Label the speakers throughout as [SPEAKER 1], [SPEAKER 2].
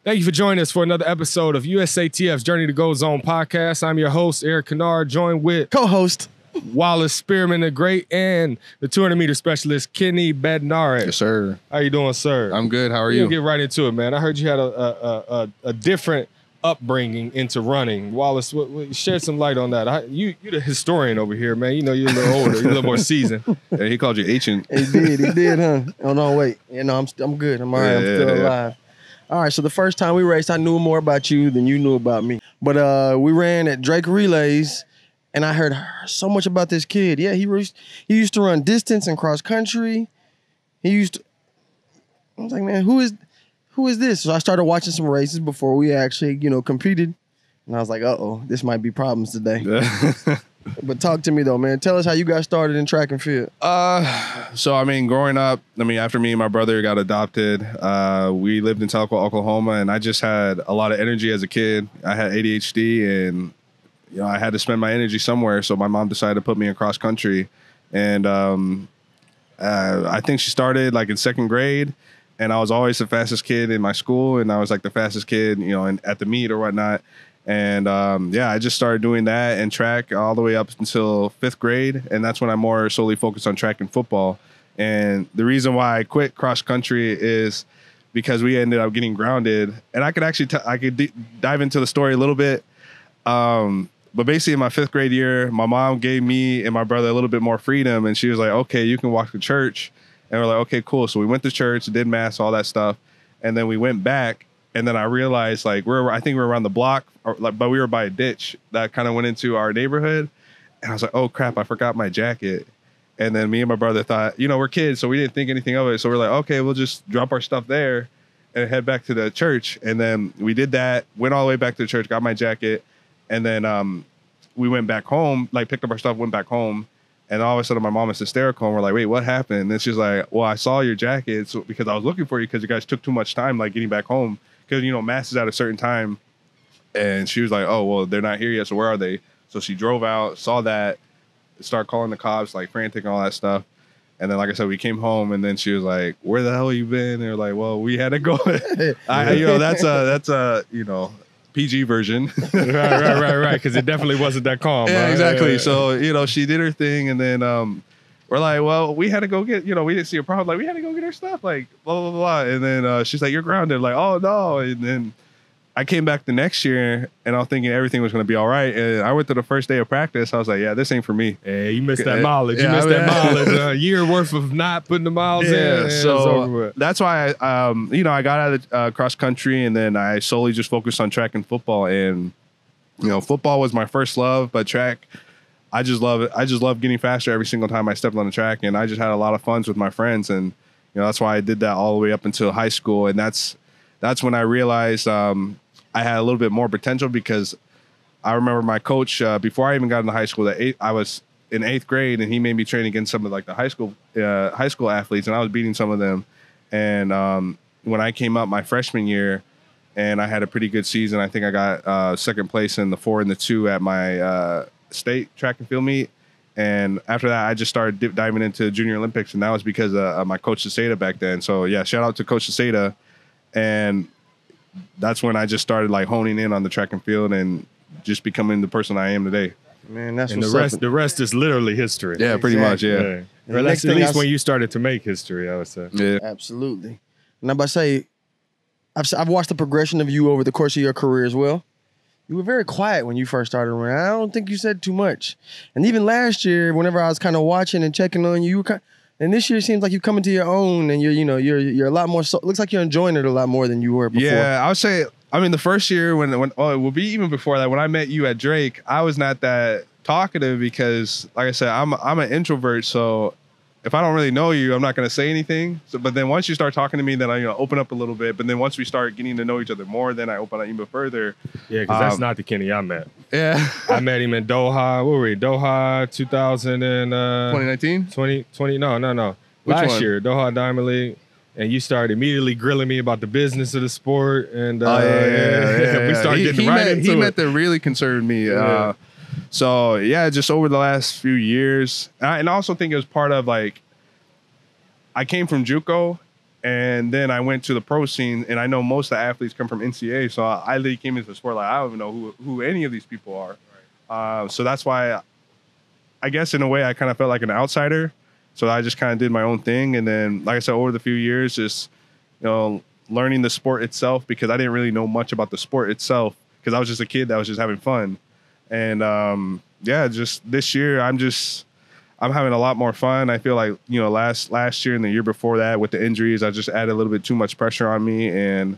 [SPEAKER 1] Thank you for joining us for another episode of USATF's Journey to Go Zone podcast. I'm your host, Eric Kennard, joined with
[SPEAKER 2] co-host
[SPEAKER 1] Wallace Spearman the Great and the 200-meter specialist, Kenny Bednarek.
[SPEAKER 3] Yes, sir.
[SPEAKER 1] How you doing, sir?
[SPEAKER 3] I'm good. How are you?
[SPEAKER 1] We'll get right into it, man. I heard you had a different upbringing into running. Wallace, shed some light on that. You're the historian over here, man. You know you're a little older, you're a little more seasoned.
[SPEAKER 3] Yeah, he called you ancient.
[SPEAKER 2] He did, huh? Oh no, wait. You know, I'm good. I'm all right. I'm still alive. All right, so the first time we raced, I knew more about you than you knew about me. But we ran at Drake Relays, and I heard so much about this kid. Yeah, he used to run distance and cross country. I was like, man, who is this? So I started watching some races before we actually, competed. And I was like, uh-oh, this might be problems today. But talk to me, though, man. Tell us how you got started in track and field.
[SPEAKER 3] So, growing up, after me and my brother got adopted, we lived in Tulsa, Oklahoma, and I just had a lot of energy as a kid. I had ADHD, and, I had to spend my energy somewhere, so my mom decided to put me in cross country. And I think she started, in second grade, and I was always the fastest kid in my school, and I was, the fastest kid, at the meet or whatnot. And I just started doing that and track all the way up until fifth grade. And that's when I more solely focused on track and football. And the reason why I quit cross country is because we ended up getting grounded. And I could actually dive into the story a little bit. But basically in my fifth grade year, my mom gave me and my brother a little bit more freedom. And she was like, okay, you can walk to church. And we're like, okay, cool. So we went to church, did mass, all that stuff. And then we went back. And then I realized, I think we were around the block, but we were by a ditch that kind of went into our neighborhood. And I was like, oh, crap, I forgot my jacket. And then me and my brother thought, we're kids, so we didn't think anything of it. So we're like, okay, we'll just drop our stuff there and head back to the church. And then we did that, went all the way back to the church, got my jacket. And then we went back home, picked up our stuff, went back home. And all of a sudden, my mom is hysterical. And we're like, wait, what happened? And she's like, well, I saw your jacket because I was looking for you because you guys took too much time, getting back home. Because, mass is at a certain time. And she was like, oh, well, they're not here yet. So where are they? So she drove out, saw that, started calling the cops, frantic and all that stuff. And then, like I said, we came home. And then she was like, where the hell you been? And they're like, well, we had to go. That's a PG version.
[SPEAKER 1] Right. Because it definitely wasn't that calm.
[SPEAKER 3] Yeah,
[SPEAKER 1] right?
[SPEAKER 3] exactly.
[SPEAKER 1] Yeah.
[SPEAKER 3] So, she did her thing. And then we're like, well, we had to go get, we didn't see a problem. We had to go get our stuff, blah, blah, blah. And then she's like, you're grounded. Oh, no. And then I came back the next year, and I was thinking everything was going to be all right. And I went to the first day of practice. I was like, yeah, this ain't for me.
[SPEAKER 1] Hey, you missed that mileage. That mileage. A year worth of not putting the miles in.
[SPEAKER 3] So that's why, I got out of cross country, and then I solely just focused on track and football. And, football was my first love, but track, I just love it. I just love getting faster every single time I stepped on the track, and I just had a lot of fun with my friends, and that's why I did that all the way up until high school, and that's when I realized I had a little bit more potential because I remember my coach before I even got into high school. I was in 8th grade, and he made me train against some of the high school athletes, and I was beating some of them. And when I came up my freshman year, and I had a pretty good season, I think I got second place in the 4 and the 2 at my state track and field meet. And after that, I just started diving into Junior Olympics, and that was because of my coach Ceseda back then. So yeah, shout out to Coach Ceseda. And that's when I just started honing in on the track and field and just becoming the person I am today.
[SPEAKER 2] Man, that's
[SPEAKER 1] and
[SPEAKER 2] what's
[SPEAKER 1] the rest is literally history.
[SPEAKER 3] Yeah, pretty much. Yeah.
[SPEAKER 1] Well, that's at least when you started to make history, I would say.
[SPEAKER 3] Yeah,
[SPEAKER 2] absolutely. And I'm about to say, I've watched the progression of you over the course of your career as well. You were very quiet when you first started running. I don't think you said too much. And even last year, whenever I was kind of watching and checking on you, and this year it seems like you're coming to your own, and you're a lot more. Looks like you're enjoying it a lot more than you were before.
[SPEAKER 3] Yeah, I would say. The first year when it will be even before that, when I met you at Drake, I was not that talkative because, like I said, I'm an introvert. So if I don't really know you, I'm not going to say anything. So, but then once you start talking to me, then I open up a little bit. But then once we start getting to know each other more, then I open up even further.
[SPEAKER 1] Yeah, because that's not the Kenny I met.
[SPEAKER 3] Yeah.
[SPEAKER 1] I met him in Doha. What were we? Doha
[SPEAKER 3] 2019?
[SPEAKER 1] 2020? No.
[SPEAKER 3] Which
[SPEAKER 1] Last
[SPEAKER 3] one?
[SPEAKER 1] year, Doha Diamond League. And you started immediately grilling me about the business of the sport. And
[SPEAKER 3] We
[SPEAKER 1] started getting right into it.
[SPEAKER 3] He met that really concerned me.
[SPEAKER 1] Yeah.
[SPEAKER 3] So, yeah, just over the last few years. And I also think it was part of, I came from JUCO, And then I went to the pro scene, and I know most of the athletes come from NCAA, so I literally came into the sport like I don't even know who any of these people are. So that's why I guess in a way I kind of felt like an outsider. So I just kind of did my own thing, and then like I said, over the few years, just learning the sport itself, because I didn't really know much about the sport itself because I was just a kid that was just having fun. And just this year I'm having a lot more fun. I feel like, last year and the year before that with the injuries, I just added a little bit too much pressure on me. And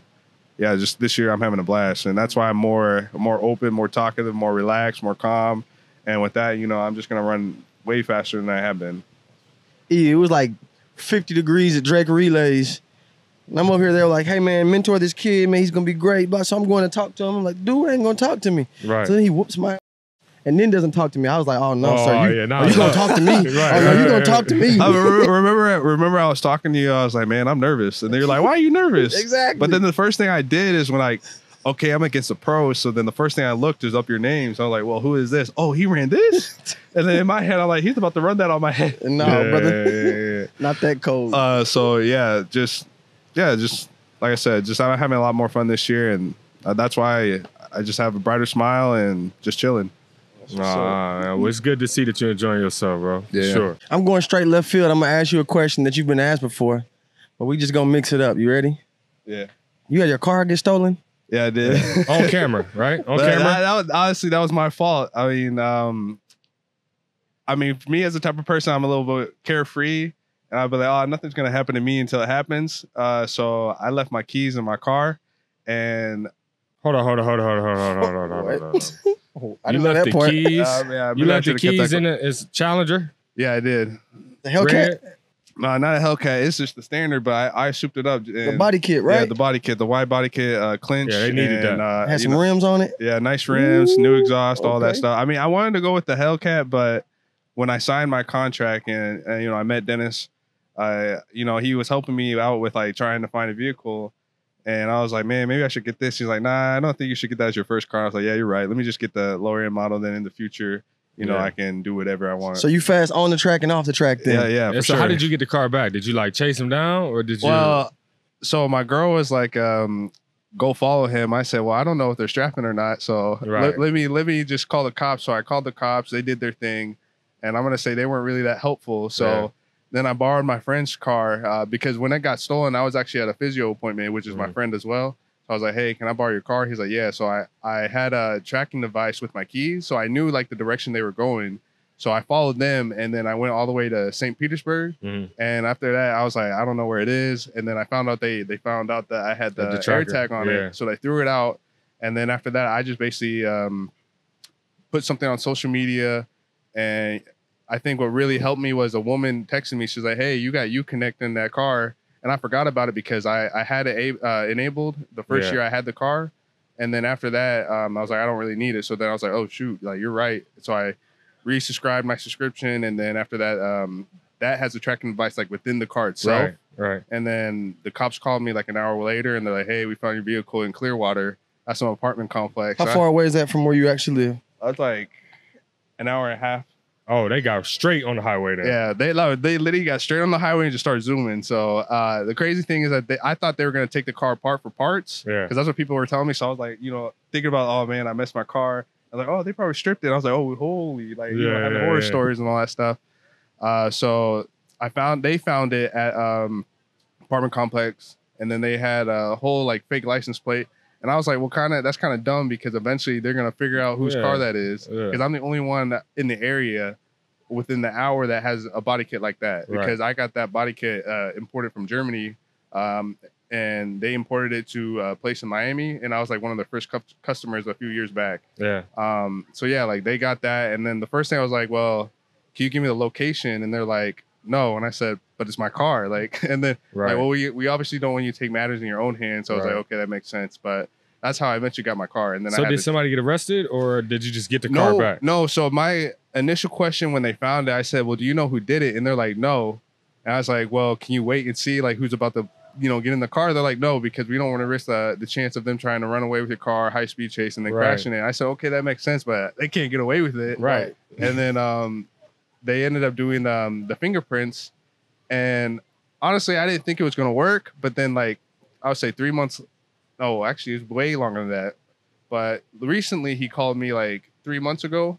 [SPEAKER 3] yeah, just this year I'm having a blast. And that's why I'm more open, more talkative, more relaxed, more calm. And with that, I'm just going to run way faster than I have been.
[SPEAKER 2] It was like 50 degrees at Drake Relays. And I'm over here, they're like, hey, man, mentor this kid, man, he's going to be great. But so I'm going to talk to him. I'm like, dude ain't going to talk to me.
[SPEAKER 1] Right.
[SPEAKER 2] So then he whoops my and then doesn't talk to me. I was like, oh, no, sir. You
[SPEAKER 1] going
[SPEAKER 2] to talk to me? You're going to talk to me.
[SPEAKER 3] I remember I was talking to you. I was like, man, I'm nervous. And they're like, why are you nervous?
[SPEAKER 2] Exactly.
[SPEAKER 3] But then the first thing I did is when okay, I'm against the pros. So then the first thing I looked is up your name. So I was like, well, who is this? Oh, he ran this? And then in my head, I'm like, he's about to run that on my head.
[SPEAKER 2] No, brother. Not that cold.
[SPEAKER 3] Just like I said, I'm having a lot more fun this year. And that's why I just have a brighter smile and just chilling.
[SPEAKER 1] Well, it's good to see that you're enjoying yourself, bro.
[SPEAKER 3] Yeah.
[SPEAKER 1] Sure.
[SPEAKER 2] I'm going straight left field. I'm going to ask you a question that you've been asked before, but we just going to mix it up. You ready?
[SPEAKER 3] Yeah.
[SPEAKER 2] You had your car get stolen?
[SPEAKER 3] Yeah, I did.
[SPEAKER 1] On camera, right? On camera?
[SPEAKER 3] Honestly, that was my fault. I mean, for me as a type of person, I'm a little bit carefree. And I'd be like, oh, nothing's going to happen to me until it happens. So I left my keys in my car. And
[SPEAKER 1] Hold on. You left the keys. You left the keys in it's Challenger.
[SPEAKER 3] Yeah, I did.
[SPEAKER 2] The Hellcat?
[SPEAKER 3] No, not a Hellcat. It's just the standard, but I souped it up.
[SPEAKER 2] The body kit, right?
[SPEAKER 3] Yeah, the body kit, the wide body kit, clinch.
[SPEAKER 1] Yeah, they needed that.
[SPEAKER 2] Had some rims on it.
[SPEAKER 3] Yeah, nice rims, new exhaust, all that stuff. I mean, I wanted to go with the Hellcat, but when I signed my contract and I met Dennis, he was helping me out with like trying to find a vehicle. And I was like, man, maybe I should get this. He's like, nah, I don't think you should get that as your first car. I was like, yeah, you're right. Let me just get the lower end model. Then in the future, I can do whatever I want.
[SPEAKER 2] So you fast on the track and off the track then?
[SPEAKER 3] Yeah, for
[SPEAKER 1] so
[SPEAKER 3] sure.
[SPEAKER 1] how did you get the car back? Did you like chase him down or did you?
[SPEAKER 3] Well, so my girl was like, go follow him. I said, well, I don't know if they're strapping or not. So let me just call the cops. So I called the cops. They did their thing. And I'm going to say they weren't really that helpful. So then I borrowed my friend's car because when it got stolen, I was actually at a physio appointment, which is my friend as well. So I was like, hey, can I borrow your car? He's like, yeah. So I had a tracking device with my keys. So I knew like the direction they were going. So I followed them and then I went all the way to St. Petersburg. And after that, I was like, I don't know where it is. And then I found out they found out that I had the air tag on it. So they threw it out. And then after that, I just basically put something on social media. And I think what really helped me was a woman texting me. She's like, hey, you got Uconnect in that car. And I forgot about it because I had it enabled the first year I had the car. And then after that, I was like, I don't really need it. So then I was like, oh, shoot, like you're right. So I resubscribed my subscription. And then after that, that has a tracking device like within the car itself.
[SPEAKER 1] Right.
[SPEAKER 3] And then the cops called me like an hour later and they're like, hey, we found your vehicle in Clearwater. That's some apartment complex.
[SPEAKER 2] How far away is that from where you actually live?
[SPEAKER 3] That's like an hour and a half.
[SPEAKER 1] Oh, they got straight on the highway there.
[SPEAKER 3] Yeah, they literally got straight on the highway and just started zooming. So the crazy thing is that I thought they were going to take the car apart for parts. Yeah. Because that's what people were telling me. So I was like, thinking about, oh, man, I messed my car. I was like, oh, they probably stripped it. I was like, oh, holy. Like, having horror stories and all that stuff. So they found it at apartment complex. And then they had a whole, like, fake license plate. And I was like, well, that's kind of dumb because eventually they're going to figure out whose car that is. Because I'm the only one in the area within the hour that has a body kit like that. Because I got that body kit imported from Germany. And they imported it to a place in Miami. And I was like one of the first customers a few years back. Yeah. So, yeah, like they got that. And then the first thing I was like, well, can you give me the location? And they're like, no. And I said, but it's my car. Like, and then, like, well, we obviously don't want you to take matters in your own hands. So I was like, okay, that makes sense. But that's how I eventually got my car. And then
[SPEAKER 1] did somebody get arrested or did you just get the car back?
[SPEAKER 3] No. So my initial question when they found it, I said, well, do you know who did it? And they're like, no. And I was like, well, can you wait and see like who's about to, get in the car? They're like, no, because we don't want to risk the chance of them trying to run away with your car, high speed chase, and then crashing it. I said, okay, that makes sense, but they can't get away with it. Right. And then they ended up doing the fingerprints. And honestly, I didn't think it was going to work. But then, like, I would say 3 months. No, actually, it was way longer than that. But recently, he called me like 3 months ago,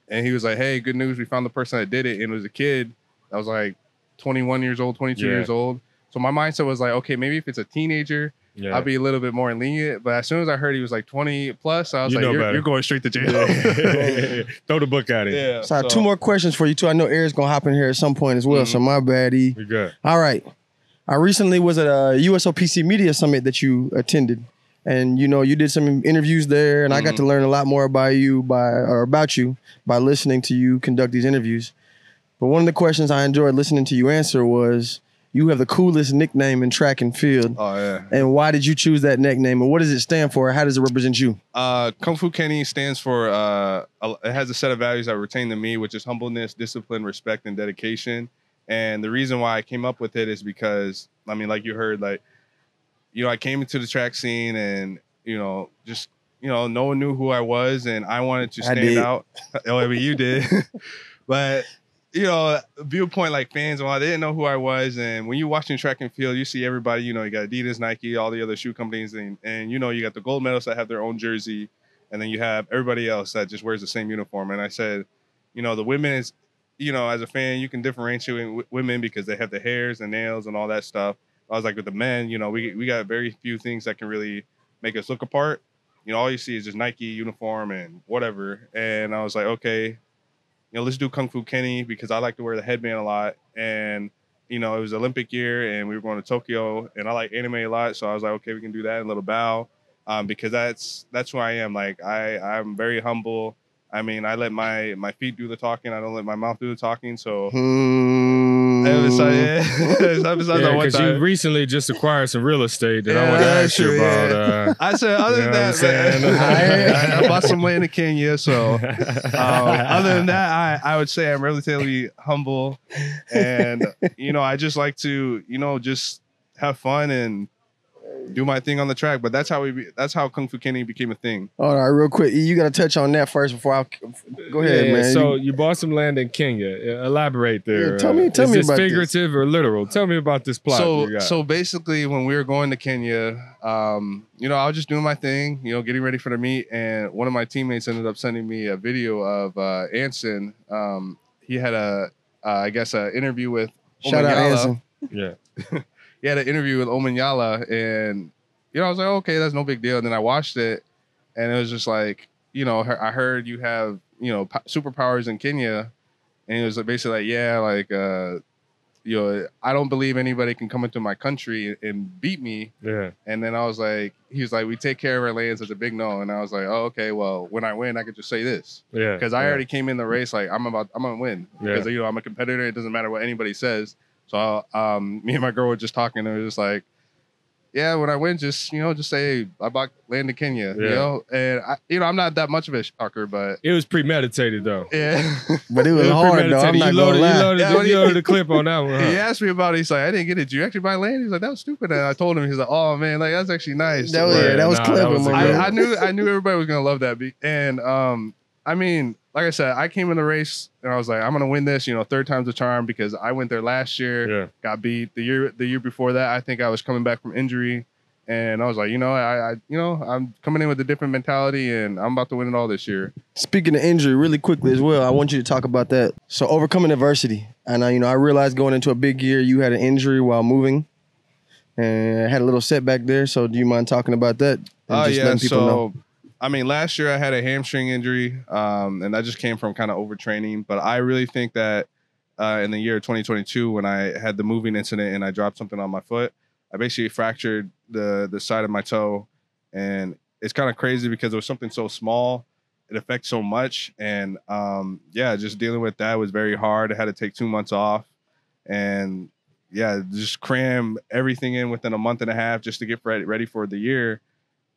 [SPEAKER 3] and he was like, "Hey, good news! We found the person that did it, and it was a kid that was like 21 years old, 22 years old." So my mindset was like, "Okay, maybe if it's a teenager, I'll be a little bit more lenient." But as soon as I heard he was like 20 plus, I was like, "You're going straight to jail."
[SPEAKER 1] Throw the book at him.
[SPEAKER 3] Yeah.
[SPEAKER 2] So I have 2 more questions for you too. I know Eric's gonna hop in here at some point as well. So my bad, E.
[SPEAKER 1] We good.
[SPEAKER 2] All right. I recently was at a USOPC Media Summit that you attended. And you did some interviews there, and I got to learn a lot more about you by listening to you conduct these interviews. But one of the questions I enjoyed listening to you answer was, you have the coolest nickname in track and field.
[SPEAKER 3] Oh yeah.
[SPEAKER 2] And why did you choose that nickname, and what does it stand for? How does it represent you?
[SPEAKER 3] Kung Fu Kenny stands for it has a set of values that retain to me, which is humbleness, discipline, respect, and dedication. And the reason why I came up with it is because, I mean, like you heard, like, I came into the track scene and, just, no one knew who I was, and I wanted to stand out. Oh, I mean, you did. But, viewpoint, like fans, they didn't know who I was. And when you're watching track and field, you see everybody, you got Adidas, Nike, all the other shoe companies. And you got the gold medalists that have their own jersey. And then you have everybody else that just wears the same uniform. And I said, the women is, as a fan, you can differentiate women because they have the hairs and nails and all that stuff. I was like, with the men, we got very few things that can really make us look apart. All you see is just Nike uniform and whatever. And I was like, okay, let's do Kung Fu Kenny because I like to wear the headband a lot. And, it was Olympic year and we were going to Tokyo, and I like anime a lot. So I was like, okay, we can do that in a little bow, because that's who I am. Like, I'm very humble. I mean, I let my feet do the talking. I don't let my mouth do the talking. So, because
[SPEAKER 1] you recently just acquired some real estate that I want to ask you about.
[SPEAKER 3] I said, other than that, I bought some land in Kenya. So, other than that, I would say I'm relatively humble, and I just like to just have fun and do my thing on the track. But that's how Kung Fu Kenny became a thing.
[SPEAKER 2] All right, real quick, you got to touch on that first before I go ahead, man.
[SPEAKER 1] So you bought some land in Kenya. Elaborate there.
[SPEAKER 2] Yeah, tell me
[SPEAKER 1] is this
[SPEAKER 2] about
[SPEAKER 1] figurative or literal? Tell me about this plot.
[SPEAKER 3] So basically, when we were going to Kenya, I was just doing my thing, getting ready for the meet, and one of my teammates ended up sending me a video of Anson. He had I guess, an interview with
[SPEAKER 2] Shout out Anson.
[SPEAKER 1] Yeah.
[SPEAKER 3] He had an interview with Omanyala, and I was like, okay, that's no big deal. And then I watched it, and it was just like, I heard you have superpowers in Kenya, and he was basically like, yeah, like I don't believe anybody can come into my country and beat me.
[SPEAKER 1] Yeah.
[SPEAKER 3] And then I was like, he was like, we take care of our lands. It's a big no. And I was like, oh, okay, well, when I win, I could just say this.
[SPEAKER 1] Yeah.
[SPEAKER 3] Because I already came in the race like I'm gonna win. Because I'm a competitor. It doesn't matter what anybody says. So me and my girl were just talking, and it was just like, yeah, when I win, just say I bought land in Kenya, and I'm not that much of a shocker, but
[SPEAKER 1] it was premeditated though.
[SPEAKER 3] Yeah,
[SPEAKER 2] but it was hard though. I'm not gonna lie.
[SPEAKER 1] You loaded the clip on that one. Huh?
[SPEAKER 3] He asked me about it. He's like, I didn't get it. Did you actually buy land? He's like, that was stupid. And I told him, he's like, oh man, like that's actually nice.
[SPEAKER 2] That was clever.
[SPEAKER 3] I knew everybody was gonna love that. And I mean, like I said, I came in the race and I was like, I'm gonna win this. Third time's a charm, because I went there last year, got beat. The year before that, I think I was coming back from injury, and I was like, I'm coming in with a different mentality, and I'm about to win it all this year.
[SPEAKER 2] Speaking of injury, really quickly as well, I want you to talk about that. So overcoming adversity, and I realized going into a big year, you had an injury while moving, and had a little setback there. So do you mind talking about that?
[SPEAKER 3] Letting people know? I mean, last year I had a hamstring injury, and that just came from kind of overtraining. But I really think that in the year 2022, when I had the moving incident and I dropped something on my foot, I basically fractured the side of my toe. And it's kind of crazy because it was something so small. It affects so much. And just dealing with that was very hard. I had to take 2 months off. And just cram everything in within a month and a half just to get ready for the year.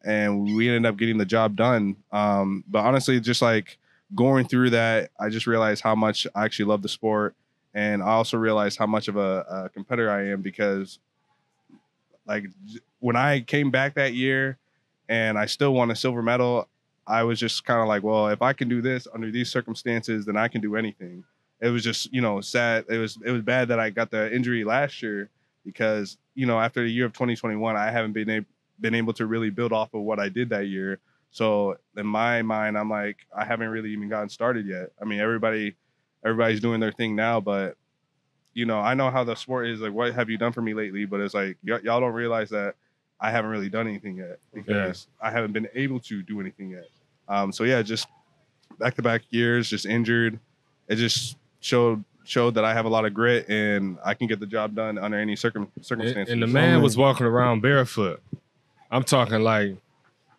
[SPEAKER 3] And we ended up getting the job done. But honestly, just like going through that, I just realized how much I actually love the sport. And I also realized how much of a competitor I am, because like when I came back that year and I still won a silver medal, I was just kind of like, well, if I can do this under these circumstances, then I can do anything. It was just, sad. It was bad that I got the injury last year, because, you know, after the year of 2021, I haven't been able to really build off of what I did that year. So in my mind, I'm like, I haven't really even gotten started yet. I mean, everybody's doing their thing now, but you know, I know how the sport is. Like, what have you done for me lately? But it's like y'all don't realize that I haven't really done anything yet because I haven't been able to do anything yet. So yeah, just back-to-back years, just injured. It just showed that I have a lot of grit and I can get the job done under any circumstances.
[SPEAKER 1] And the man was walking around barefoot. I'm talking like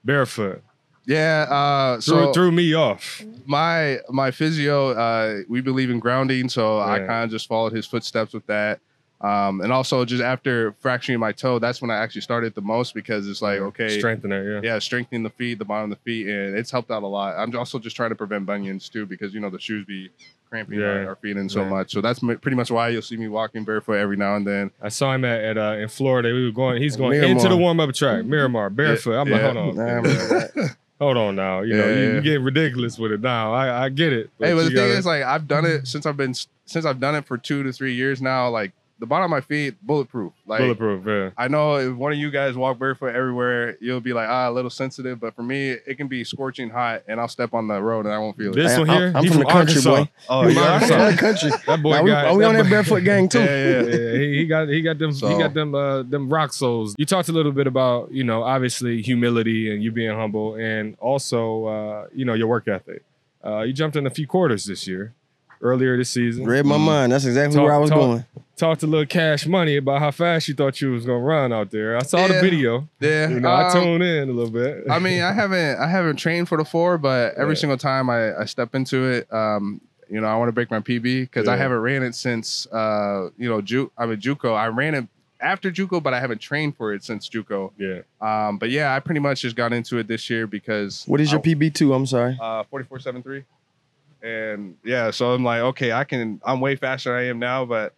[SPEAKER 1] barefoot.
[SPEAKER 3] Yeah,
[SPEAKER 1] threw me off.
[SPEAKER 3] My physio, we believe in grounding, so I kind of just followed his footsteps with that. And also just after fracturing my toe, that's when I actually started the most because it's like, okay, strengthening the feet, the bottom of the feet, and it's helped out a lot. I'm also just trying to prevent bunions too because, you know, the shoes be cramping our feet in so much. So that's pretty much why you'll see me walking barefoot every now and then.
[SPEAKER 1] I saw him at in Florida. He's going Miramar. Into the warm-up track, Miramar, barefoot. I'm like, hold on. Hold on now. You know, you get ridiculous with it now. I get it.
[SPEAKER 3] But the thing is, like, I've done it since I've done it for 2 to 3 years now. Like, the bottom of my feet, bulletproof. Like,
[SPEAKER 1] yeah.
[SPEAKER 3] I know if one of you guys walk barefoot everywhere, you'll be like, a little sensitive. But for me, it can be scorching hot, and I'll step on the road and I won't feel it.
[SPEAKER 1] This one here,
[SPEAKER 2] I'm from the country, boy.
[SPEAKER 1] Oh, yeah,
[SPEAKER 2] I'm from the country.
[SPEAKER 1] That boy
[SPEAKER 2] we on that barefoot gang too.
[SPEAKER 1] He got them rock soles. You talked a little bit about, you know, obviously humility and you being humble, and also you know, your work ethic. You jumped in a few quarters this year. Earlier this season.
[SPEAKER 2] Read my mind. That's exactly where I was going.
[SPEAKER 1] Talked a little Cash Money about how fast you thought you was gonna run out there. I saw the video.
[SPEAKER 3] Yeah.
[SPEAKER 1] You know, I tuned in a little bit.
[SPEAKER 3] I mean, I haven't trained for the 4, but every single time I step into it, you know, I want to break my PB because I haven't ran it since you know, JUCO. I ran it after JUCO, but I haven't trained for it since JUCO.
[SPEAKER 1] Yeah.
[SPEAKER 3] But yeah, I pretty much just got into it this year because
[SPEAKER 2] what is your PB to? I'm sorry.
[SPEAKER 3] 44.73. And yeah, so I'm like, okay, I'm way faster than I am now, but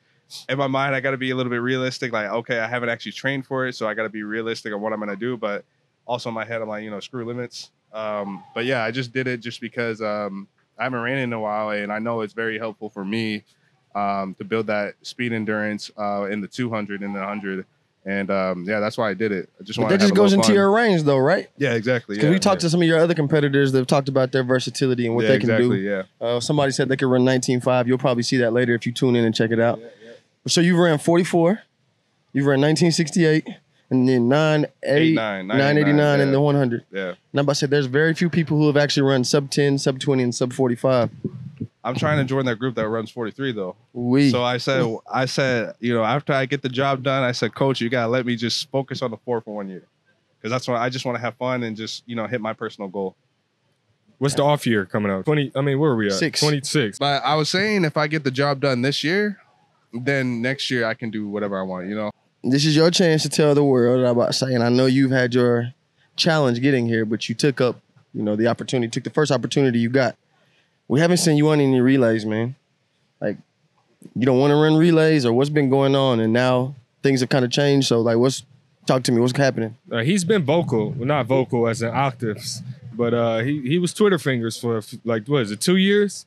[SPEAKER 3] in my mind, I got to be a little bit realistic. Like, okay, I haven't actually trained for it, so I got to be realistic on what I'm going to do. But also in my head, I'm like, you know, screw limits. But yeah, I just did it just because I haven't ran in a while, and I know it's very helpful for me to build that speed endurance in the 200 and the 100. And yeah, that's why I did it. I just want.
[SPEAKER 2] That just goes into your range, though, right?
[SPEAKER 3] Yeah, exactly.
[SPEAKER 2] Because we talked to some of your other competitors that have talked about their versatility and what they can do.
[SPEAKER 3] Yeah.
[SPEAKER 2] Somebody said they could run 19.5. You'll probably see that later if you tune in and check it out. So you ran 44, you ran 1968, and then 989 in the 100.
[SPEAKER 3] Yeah.
[SPEAKER 2] Now, I said there's very few people who have actually run sub 10, sub 20, and sub 45.
[SPEAKER 3] I'm trying to join that group that runs 43 though.
[SPEAKER 2] So
[SPEAKER 3] I said, you know, after I get the job done, I said, Coach, you gotta let me just focus on the 4 for 1 year, because that's when I just want to have fun and just, you know, hit my personal goal.
[SPEAKER 1] What's the off year coming up? 20. I mean, where are we at? 26.
[SPEAKER 3] But I was saying, if I get the job done this year, then next year I can do whatever I want. You know,
[SPEAKER 2] this is your chance to tell the world about saying. I know you've had your challenge getting here, but you took up, you know, the opportunity. Took the first opportunity you got. We haven't seen you on any relays, man. Like, you don't want to run relays, or what's been going on, and now things have kind of changed. So, like, talk to me. What's happening?
[SPEAKER 1] He's been vocal, well, not vocal as in octaves, but he was Twitter fingers for like, what is it, 2 years?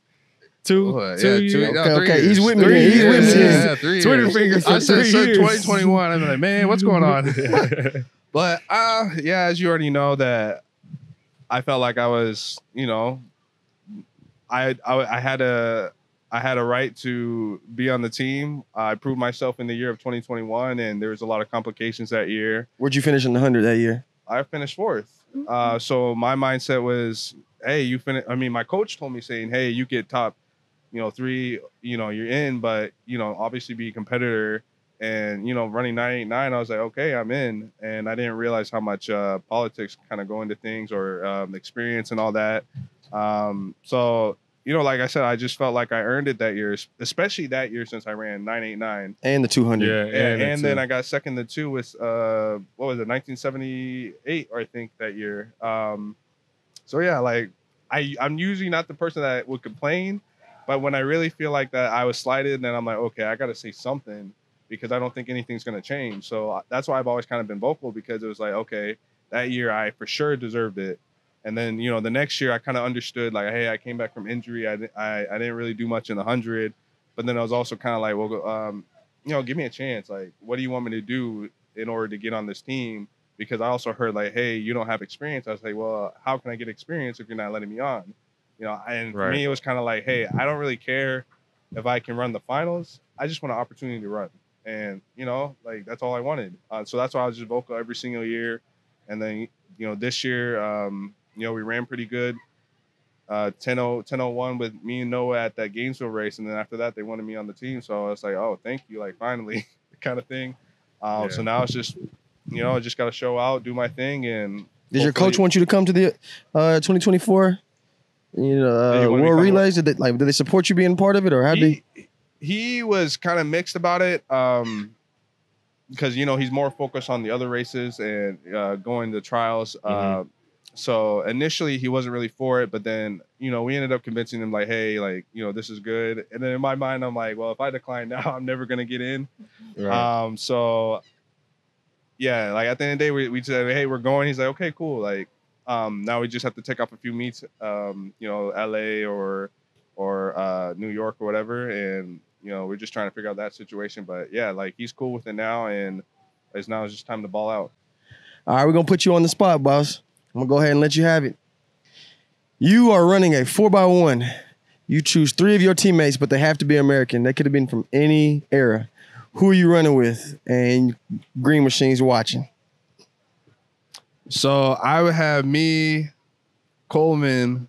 [SPEAKER 1] Two years.
[SPEAKER 2] Okay. He's with me. He's with me.
[SPEAKER 3] Yeah, 3 years.
[SPEAKER 1] Twitter fingers for
[SPEAKER 3] I said
[SPEAKER 1] 3 years.
[SPEAKER 3] 2021. I'm like, man, what's going on? But yeah, as you already know, that I felt like I was, you know, I had a right to be on the team. I proved myself in the year of 2021, and there was a lot of complications that year.
[SPEAKER 2] Where'd you finish in the 100 that year?
[SPEAKER 3] I finished 4th. So my mindset was, hey, you finish. I mean, my coach told me saying, hey, you get top, you know, 3, you know, you're in, but, you know, obviously be a competitor. And, you know, running 989, I was like, okay, I'm in. And I didn't realize how much politics kind of go into things, or experience and all that. So, you know, like I said, I just felt like I earned it that year, especially that year since I ran 989.
[SPEAKER 2] And the 200.
[SPEAKER 1] Yeah,
[SPEAKER 3] and then I got second the 2 with, what was it, 1978, I think, that year. So, yeah, like, I'm usually not the person that would complain, but when I really feel like that I was slighted, then I'm like, okay, I got to say something, because I don't think anything's going to change. So that's why I've always kind of been vocal, because it was like, okay, that year I for sure deserved it. And then, you know, the next year I kind of understood, like, hey, I came back from injury. I didn't really do much in the 100. But then I was also kind of like, well, give me a chance. Like, what do you want me to do in order to get on this team? Because I also heard like, hey, you don't have experience. I was like, well, how can I get experience if you're not letting me on? And for me, it was kind of like, hey, I don't really care if I can run the finals. I just want an opportunity to run. And, like, that's all I wanted. So that's why I was just vocal every single year. And then, this year, we ran pretty good. 10-01 with me and Noah at that Gainesville race. And then after that, they wanted me on the team. So I was like, oh, thank you. Like, finally, kind of thing. So now it's just, I just got to show out, do my thing. And
[SPEAKER 2] did your coach want you to come to the 2024 World Relays? Did they support you being part of it, or how did
[SPEAKER 3] he was kind of mixed about it, because he's more focused on the other races and going to trials. So initially he wasn't really for it, but then we ended up convincing him like, hey, like this is good. And then in my mind I'm like, well, if I decline now, I'm never gonna get in. Right. So yeah, like at the end of the day, we said, hey, we're going. He's like, okay, cool. Like now we just have to take off a few meets, LA or New York or whatever, and we're just trying to figure out that situation. But yeah, like he's cool with it now, and it's just time to ball out.
[SPEAKER 2] All right, we're gonna put you on the spot, boss. I'm gonna go ahead and let you have it. You are running a 4x1. You choose 3 of your teammates, but they have to be American. They could have been from any era. Who are you running with? And Green Machine's watching.
[SPEAKER 3] So I would have me, Coleman,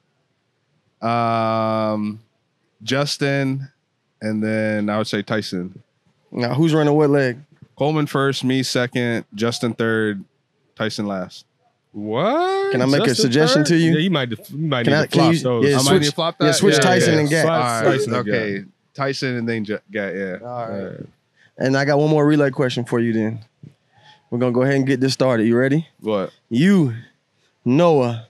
[SPEAKER 3] Justin, and then I would say Tyson.
[SPEAKER 2] Now, who's running what leg?
[SPEAKER 3] Coleman first, me second, Justin third, Tyson last.
[SPEAKER 1] What?
[SPEAKER 2] Can I make a suggestion to you?
[SPEAKER 1] Yeah, you might need to flop those.
[SPEAKER 2] Yeah,
[SPEAKER 3] I might need to flop that?
[SPEAKER 2] Yeah, switch Tyson and Gat.
[SPEAKER 3] All right, Tyson okay. Tyson and then Gat, yeah.
[SPEAKER 2] All right. And I got one more relay question for you then. We're going to go ahead and get this started. You ready?
[SPEAKER 3] What?
[SPEAKER 2] You, Noah,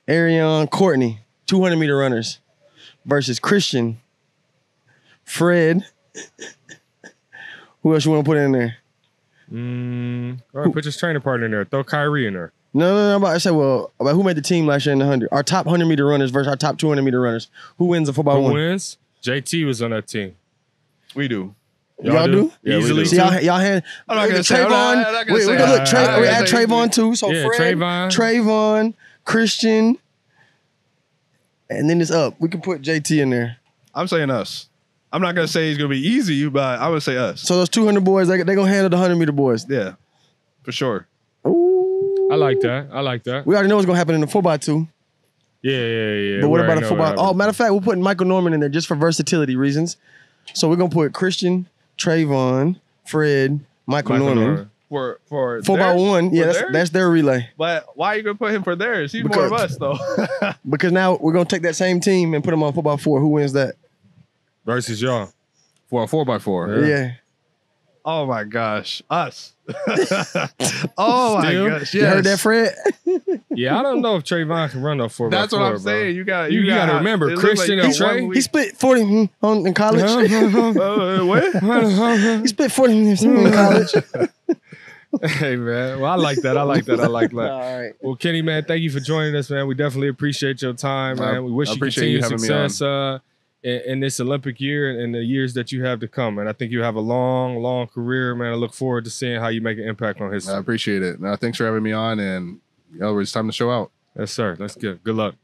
[SPEAKER 2] Arion, Courtney, 200-meter runners versus Christian, Fred. Who else you want to put in there?
[SPEAKER 1] All right, put your training partner in there. Throw Kyrie in there.
[SPEAKER 2] No. I'm about to say, about who made the team last year in the 100? Our top 100-meter runners versus our top 200-meter runners. Who wins the 4x1?
[SPEAKER 1] Who wins? JT was on that team.
[SPEAKER 3] We do.
[SPEAKER 2] Y'all do?
[SPEAKER 1] Yeah, easily.
[SPEAKER 2] See, y'all had.
[SPEAKER 3] I'm not gonna say.
[SPEAKER 2] Trayvon. We add Trayvon too. So
[SPEAKER 1] yeah,
[SPEAKER 2] Fred, Trayvon, Christian, and then it's up. We can put JT in there.
[SPEAKER 3] I'm saying us. I'm not gonna say he's gonna be easy, but I would say us.
[SPEAKER 2] So those 200 boys, they gonna handle the 100-meter boys.
[SPEAKER 3] Yeah, for sure.
[SPEAKER 2] Ooh.
[SPEAKER 1] I like that.
[SPEAKER 2] We already know what's gonna happen in the 4x2.
[SPEAKER 1] Yeah.
[SPEAKER 2] But what about a 4x? Oh, matter of fact, we're putting Michael Norman in there just for versatility reasons. So we're gonna put Christian, Trayvon, Fred, Michael Norman.
[SPEAKER 3] For
[SPEAKER 2] 4x1. Yeah, that's their relay.
[SPEAKER 3] But why are you gonna put him for theirs? He's more of us though.
[SPEAKER 2] Because now we're gonna take that same team and put them on 4x4. Who wins that?
[SPEAKER 1] Versus y'all.
[SPEAKER 3] For a 4x4.
[SPEAKER 2] Yeah.
[SPEAKER 3] Oh my gosh, us. Oh my gosh, yes.
[SPEAKER 2] You heard that, Fred?
[SPEAKER 1] Yeah, I don't know if Trayvon can run no 4x4.
[SPEAKER 3] That's what I'm saying. You got to
[SPEAKER 1] remember, Christian and Trey.
[SPEAKER 2] He split 40 in college.
[SPEAKER 3] What?
[SPEAKER 2] He split 40 in college.
[SPEAKER 1] Hey man, well I like that.
[SPEAKER 2] All right.
[SPEAKER 1] Well, Kenny, man, thank you for joining us, man. We definitely appreciate your time, man. We wish you continued success in this Olympic year and the years that you have to come. And I think you have a long, long career, man. I look forward to seeing how you make an impact on history.
[SPEAKER 3] I appreciate it. Thanks for having me on, and it's time to show out.
[SPEAKER 1] Yes, sir. Let's get good luck.